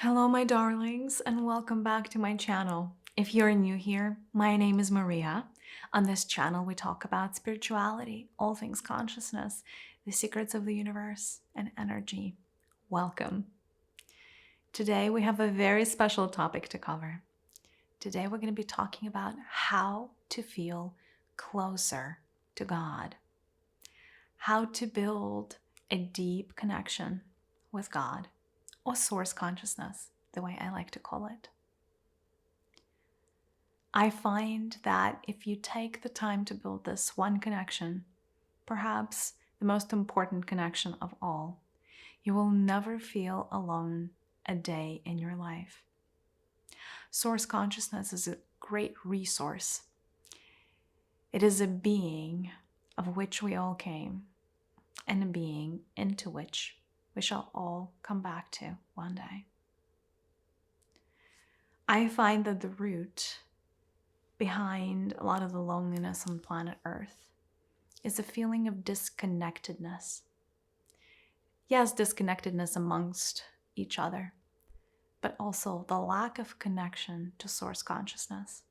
Hello, my darlings, and welcome back to my channel. If you're new here, my name is Maria. On this channel, we talk about spirituality, all things consciousness, the secrets of the universe, and energy. Welcome. Today, we have a very special topic to cover. Today, we're going to be talking about how to feel closer to God, how to build a deep connection with God, or source consciousness, the way I like to call it. I find that if you take the time to build this one connection, perhaps the most important connection of all, you will never feel alone a day in your life. Source consciousness is a great resource. It is a being of which we all came, and a being into which we shall all come back to one day. I find that the root behind a lot of the loneliness on planet Earth is a feeling of disconnectedness. Yes, disconnectedness amongst each other, but also the lack of connection to source consciousness.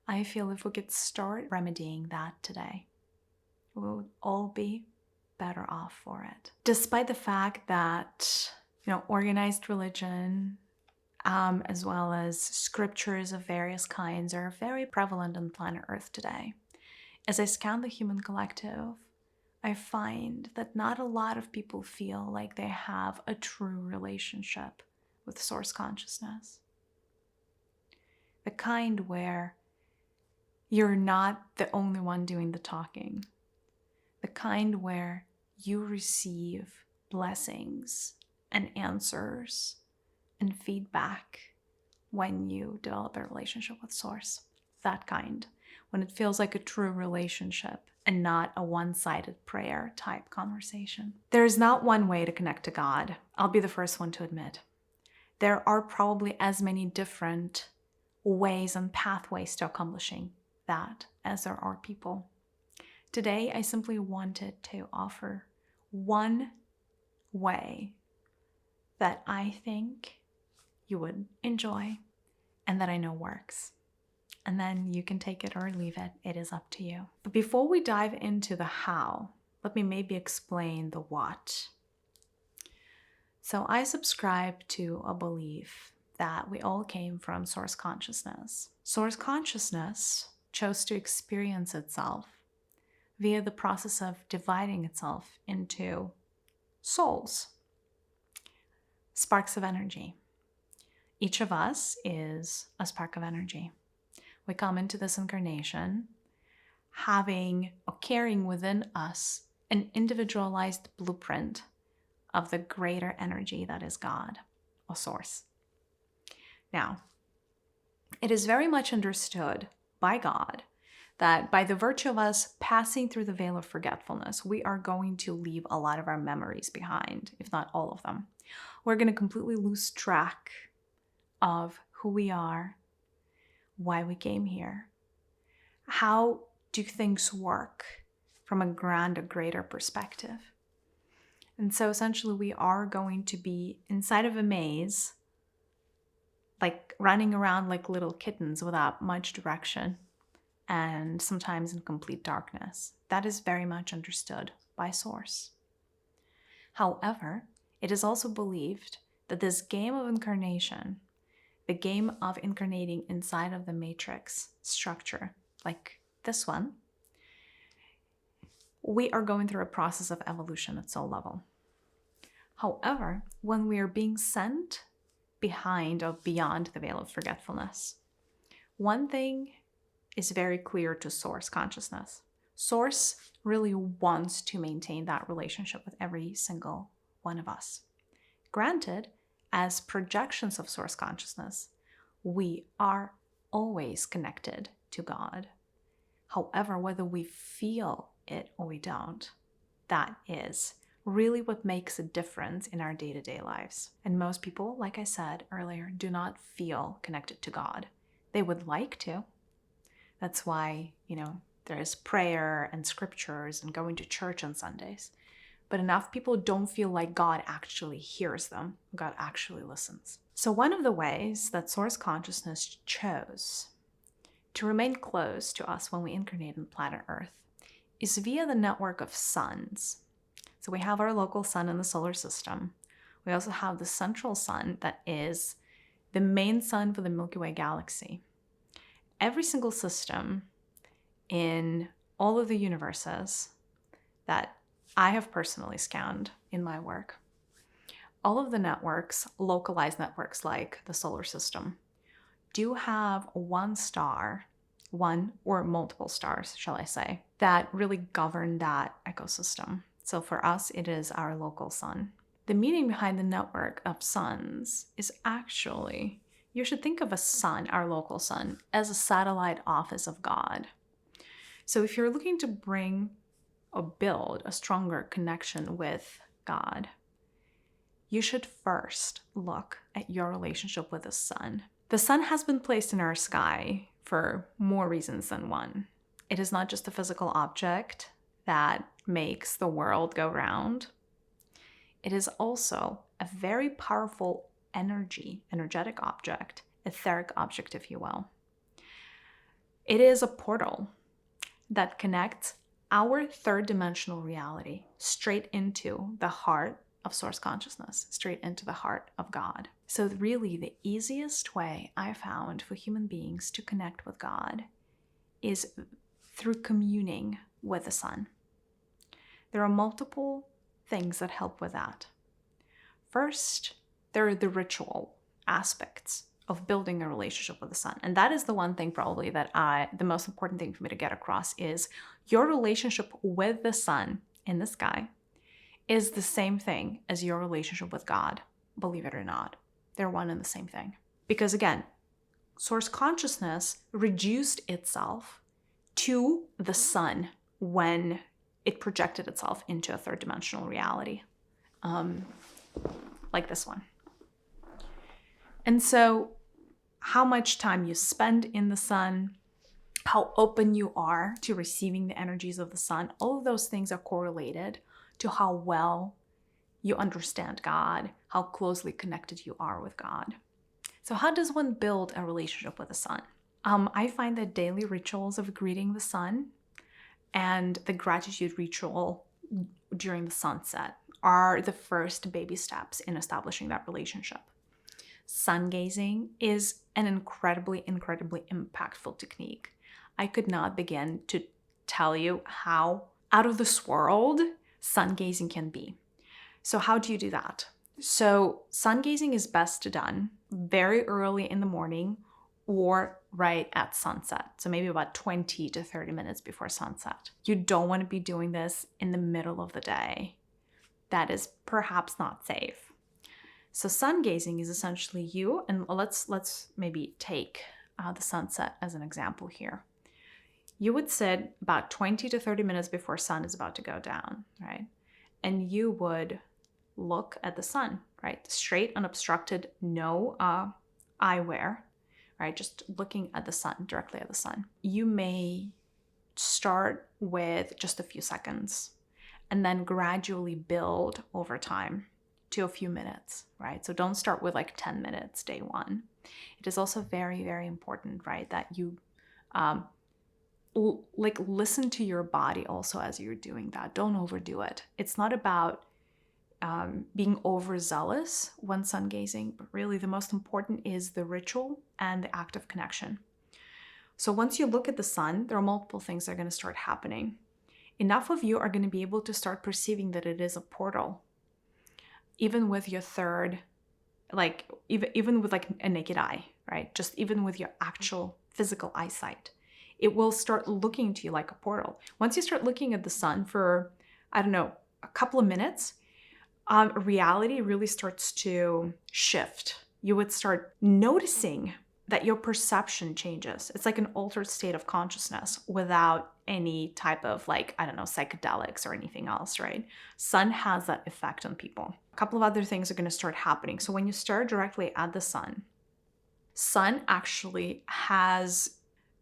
I feel if we could start remedying that today, we would all be better off for it. Despite the fact that, organized religion, as well as scriptures of various kinds are very prevalent on planet Earth today. As I scan the human collective, I find that not a lot of people feel like they have a true relationship with source consciousness. The kind where you're not the only one doing the talking. The kind where you receive blessings and answers and feedback when you develop a relationship with source. That kind, when it feels like a true relationship and not a one-sided prayer type conversation. There is not one way to connect to God. I'll be the first one to admit. There are probably as many different ways and pathways to accomplishing that as there are people. Today, I simply wanted to offer one way that I think you would enjoy and that I know works. And then you can take it or leave it. It is up to you. But before we dive into the how, let me maybe explain the what. So I subscribe to a belief that we all came from source consciousness. Source consciousness chose to experience itself via the process of dividing itself into souls, sparks of energy. Each of us is a spark of energy. We come into this incarnation having or carrying within us an individualized blueprint of the greater energy that is God or source. Now, it is very much understood by God that by the virtue of us passing through the veil of forgetfulness, we are going to leave a lot of our memories behind, if not all of them. We're going to completely lose track of who we are, why we came here, how do things work from a grander, greater perspective. And so essentially we are going to be inside of a maze, like running around like little kittens without much direction and sometimes in complete darkness. That is very much understood by Source. However, it is also believed that this game of incarnation, the game of incarnating inside of the matrix structure, like this one, we are going through a process of evolution at soul level. However, when we are being sent behind or beyond the veil of forgetfulness, one thing is very clear to source consciousness. Source really wants to maintain that relationship with every single one of us. Granted, as projections of source consciousness, we are always connected to God. However, whether we feel it or we don't, that is really what makes a difference in our day-to-day lives. And most people, like I said earlier, do not feel connected to God. They would like to. That's why, there's prayer and scriptures and going to church on Sundays. but enough people don't feel like God actually hears them, God actually listens. So one of the ways that Source Consciousness chose to remain close to us when we incarnate on planet Earth is via the network of suns. So we have our local sun in the solar system. We also have the central sun that is the main sun for the Milky Way galaxy. Every single system in all of the universes that I have personally scanned in my work, all of the networks, localized networks like the solar system, do have one star, one or multiple stars, shall I say, that really govern that ecosystem. So for us, it is our local sun. The meaning behind the network of suns is actually, you should think of a sun, our local sun, as a satellite office of God. So if you're looking to bring or build a stronger connection with God, you should first look at your relationship with the sun. The sun has been placed in our sky for more reasons than one. It is not just a physical object that makes the world go round. It is also a very powerful energetic object, etheric object, if you will. It is a portal that connects our third dimensional reality straight into the heart of Source Consciousness, straight into the heart of God. So really the easiest way I found for human beings to connect with God is through communing with the sun. There are multiple things that help with that. First, there are the ritual aspects of building a relationship with the sun. And that is the one thing probably that the most important thing for me to get across is your relationship with the sun in the sky is the same thing as your relationship with God, believe it or not. They're one and the same thing. Because again, Source Consciousness reduced itself to the sun when it projected itself into a third dimensional reality, like this one. And so how much time you spend in the sun, how open you are to receiving the energies of the sun, all of those things are correlated to how well you understand God, how closely connected you are with God. So how does one build a relationship with the sun? I find that daily rituals of greeting the sun and the gratitude ritual during the sunset are the first baby steps in establishing that relationship. Sun gazing is an incredibly impactful technique. I could not begin to tell you how out of this world sun gazing can be. So how do you do that? So sun gazing is best done very early in the morning or right at sunset. So maybe about 20 to 30 minutes before sunset. You don't want to be doing this in the middle of the day. That is perhaps not safe. So sun gazing is essentially you, and let's maybe take the sunset as an example here. You would sit about 20 to 30 minutes before sun is about to go down, right? And you would look at the sun, right? Straight, unobstructed, no eyewear, right? Just looking at the sun, directly at the sun. You may start with just a few seconds and then gradually build over time to a few minutes, right? So don't start with like 10 minutes day one. It is also very, very important, right? That you listen to your body also as you're doing that. Don't overdo it. It's not about being overzealous when sun gazing, but really the most important is the ritual and the act of connection. So once you look at the sun, there are multiple things that are going to start happening. Enough of you are going to be able to start perceiving that it is a portal, even with your third, like even with like a naked eye, right? Just even with your actual physical eyesight, it will start looking to you like a portal. Once you start looking at the sun for, I don't know, a couple of minutes, reality really starts to shift. You would start noticing that your perception changes. It's like an altered state of consciousness without any type of like, I don't know, psychedelics or anything else, right? Sun has that effect on people. A couple of other things are going to start happening. So when you stare directly at the sun actually has,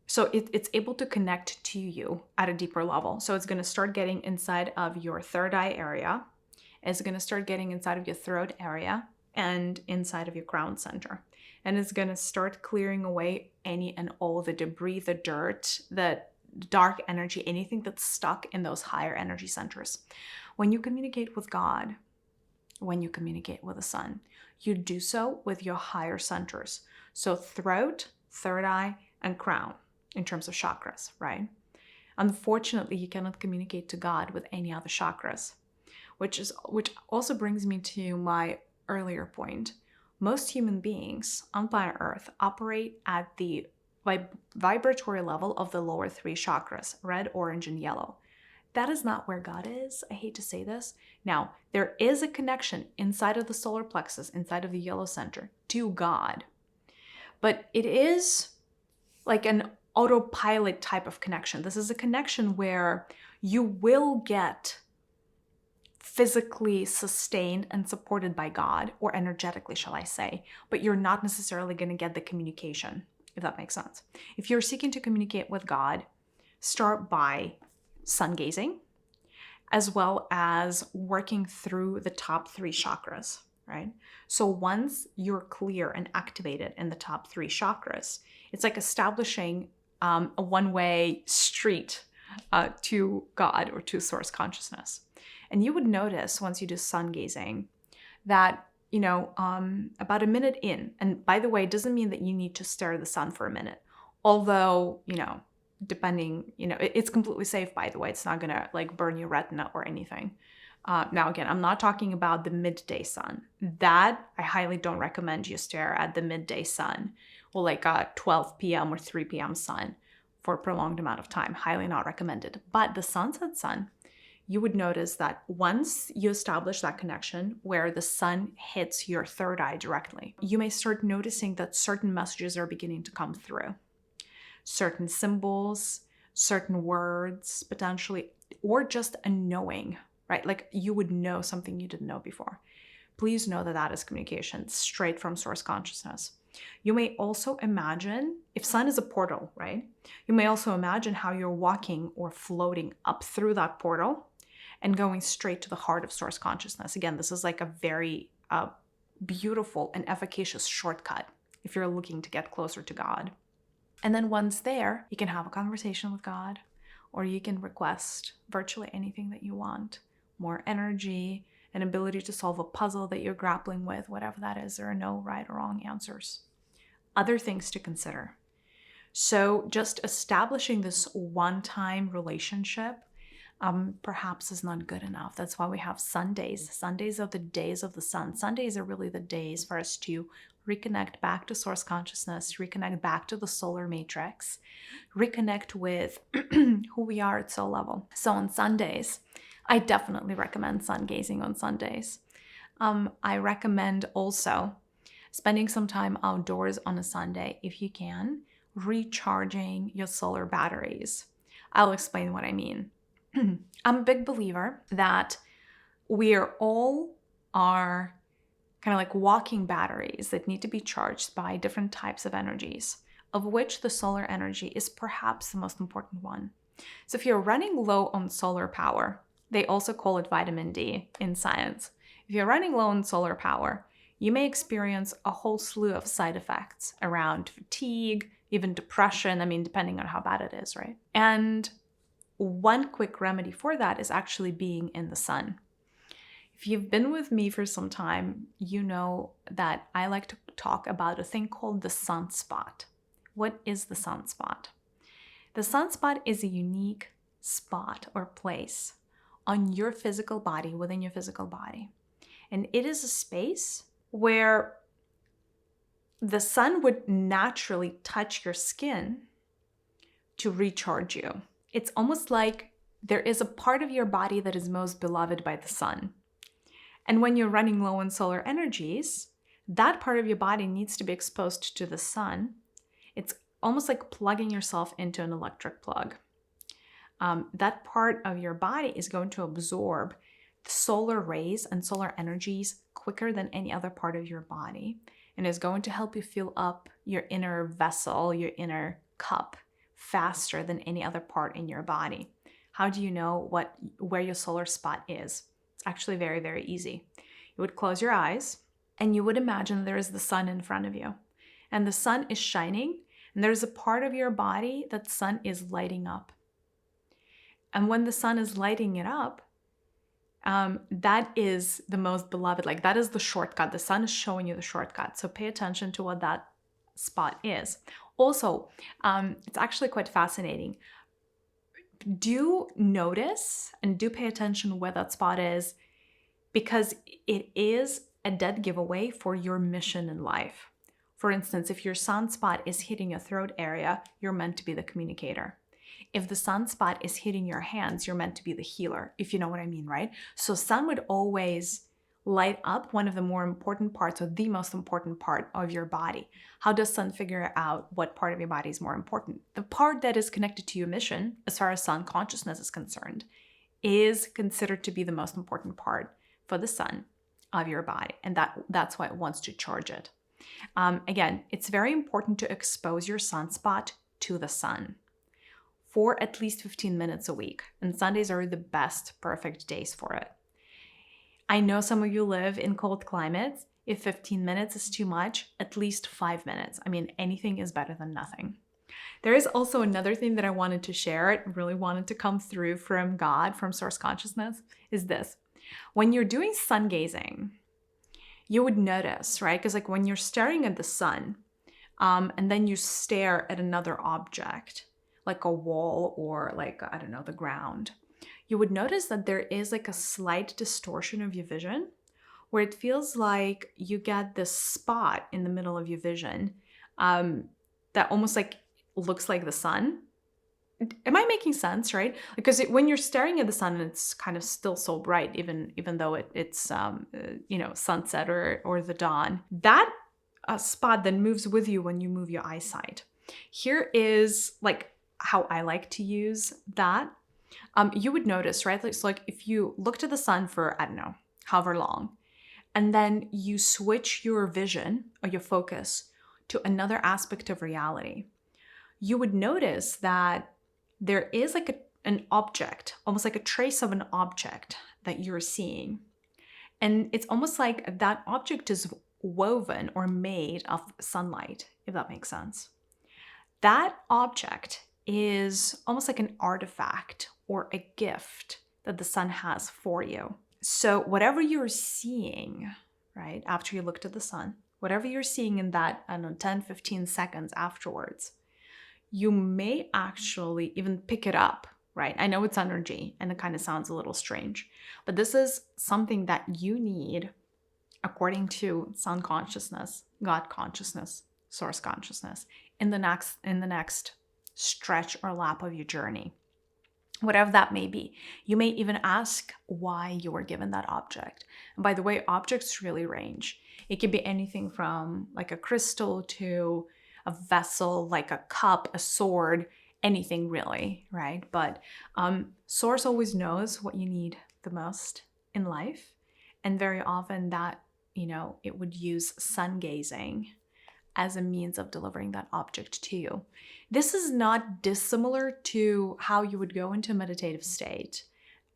so it's able to connect to you at a deeper level. So it's going to start getting inside of your third eye area. is going to start getting inside of your throat area and inside of your crown center. And it's going to start clearing away any and all the debris, the dirt, the dark energy, anything that's stuck in those higher energy centers. When you communicate with God, when you communicate with the sun, you do so with your higher centers. So throat, third eye, and crown in terms of chakras, right? Unfortunately, you cannot communicate to God with any other chakras, which also brings me to my earlier point. Most human beings on planet Earth operate at the vibratory level of the lower three chakras, red, orange, and yellow. That is not where God is. I hate to say this. Now, there is a connection inside of the solar plexus, inside of the yellow center, to God. But it is like an autopilot type of connection. This is a connection where you will get physically sustained and supported by God, or energetically, shall I say, but you're not necessarily going to get the communication, if that makes sense. If you're seeking to communicate with God, start by sun gazing, as well as working through the top three chakras, right? So once you're clear and activated in the top three chakras, it's like establishing a one-way street to God or to source consciousness. And you would notice once you do sun gazing that, about a minute in, and by the way, it doesn't mean that you need to stare at the sun for a minute. Although, depending, it's completely safe, by the way. It's not going to like burn your retina or anything. Now, again, I'm not talking about the midday sun. That I highly don't recommend you stare at the midday sun or like a 12 p.m. or 3 p.m. sun for a prolonged amount of time. Highly not recommended. But the sunset sun, you would notice that once you establish that connection where the sun hits your third eye directly, you may start noticing that certain messages are beginning to come through. Certain symbols, certain words, potentially, or just a knowing, right? Like you would know something you didn't know before. Please know that that is communication straight from source consciousness. You may also imagine, if sun is a portal, right? You may also imagine how you're walking or floating up through that portal and going straight to the heart of source consciousness. Again, this is like a very beautiful and efficacious shortcut if you're looking to get closer to God. And then once there, you can have a conversation with God, or you can request virtually anything that you want. More energy, an ability to solve a puzzle that you're grappling with, whatever that is. There are no right or wrong answers. Other things to consider. So just establishing this one-time relationship perhaps is not good enough. That's why we have Sundays. Sundays are the days of the sun. Sundays are really the days for us to reconnect back to source consciousness, reconnect back to the solar matrix, reconnect with who we are at soul level. So on Sundays, I definitely recommend sun gazing on Sundays. I recommend also spending some time outdoors on a Sunday, if you can, recharging your solar batteries. I'll explain what I mean. I'm a big believer that we all are kind of like walking batteries that need to be charged by different types of energies, of which the solar energy is perhaps the most important one. So if you're running low on solar power, they also call it vitamin D in science. If you're running low on solar power, you may experience a whole slew of side effects around fatigue, even depression, depending on how bad it is, right? And one quick remedy for that is actually being in the sun. If you've been with me for some time, you know that I like to talk about a thing called the sunspot. What is the sunspot? The sunspot is a unique spot or place on your physical body, within your physical body. And it is a space where the sun would naturally touch your skin to recharge you. It's almost like there is a part of your body that is most beloved by the sun. And when you're running low on solar energies, that part of your body needs to be exposed to the sun. It's almost like plugging yourself into an electric plug. That part of your body is going to absorb solar rays and solar energies quicker than any other part of your body, and is going to help you fill up your inner vessel, your inner cup, faster than any other part in your body. How do you know where your solar spot is? It's actually very, very easy. You would close your eyes and you would imagine there is the sun in front of you. And the sun is shining, and there's a part of your body that the sun is lighting up. And when the sun is lighting it up, that is the most beloved. Like, that is the shortcut. The sun is showing you the shortcut. So pay attention to what that spot is. Also, it's actually quite fascinating. Do notice and do pay attention where that spot is, because it is a dead giveaway for your mission in life. For instance, if your sunspot is hitting your throat area, you're meant to be the communicator. If the sunspot is hitting your hands, you're meant to be the healer, if you know what I mean, right? So sun would always light up one of the more important parts, or the most important part of your body. How does sun figure out what part of your body is more important? The part that is connected to your mission, as far as sun consciousness is concerned, is considered to be the most important part for the sun of your body. And that's why it wants to charge it. Again, it's very important to expose your sunspot to the sun for at least 15 minutes a week. And Sundays are the best, perfect days for it. I know some of you live in cold climates. If 15 minutes is too much, at least 5 minutes. I mean, anything is better than nothing. There is also another thing that I wanted to share. It really wanted to come through from God, from Source Consciousness, is this. When you're doing sun gazing, you would notice, right? Because like when you're staring at the sun, and then you stare at another object, like a wall or like, I don't know, the ground, you would notice that there is like a slight distortion of your vision, where it feels like you get this spot in the middle of your vision that almost like looks like the sun. Am I making sense, right? Because when you're staring at the sun and it's kind of still so bright, even though it's sunset or the dawn, that spot then moves with you when you move your eyesight. Here is like how I like to use that. You would notice, right? So like if you look to the sun for, I don't know, however long, and then you switch your vision or your focus to another aspect of reality, you would notice that there is like an object, almost like a trace of an object that you're seeing. And it's almost like that object is woven or made of sunlight, if that makes sense. That object is almost like an artifact or a gift that the sun has for you. So whatever you're seeing, right, after you looked at the sun, whatever you're seeing in that, 10, 15 seconds afterwards, you may actually even pick it up, right? I know it's energy and it kind of sounds a little strange, but this is something that you need according to sun consciousness, God consciousness, source consciousness in the next stretch or lap of your journey. Whatever that may be. You may even ask why you were given that object. And by the way, objects really range. It could be anything from like a crystal to a vessel, like a cup, a sword, anything really, right? But Source always knows what you need the most in life. And very often that, it would use sun gazing as a means of delivering that object to you. This is not dissimilar to how you would go into a meditative state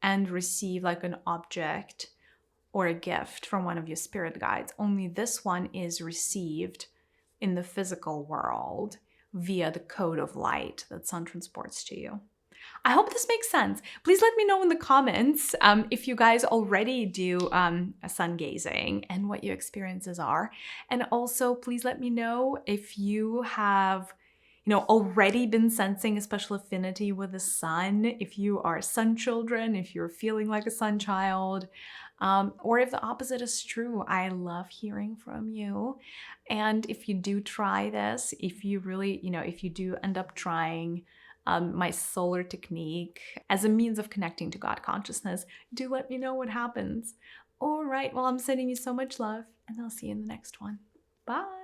and receive like an object or a gift from one of your spirit guides. Only this one is received in the physical world via the code of light that sun transports to you. I hope this makes sense. Please let me know in the comments if you guys already do a sun gazing and what your experiences are. And also, please let me know if you have already been sensing a special affinity with the sun, if you are sun children, if you're feeling like a sun child, or if the opposite is true. I love hearing from you. And if you do try this, if you really, if you do end up trying my solar technique as a means of connecting to God consciousness, do let me know what happens. All right, well, I'm sending you so much love, and I'll see you in the next one. Bye.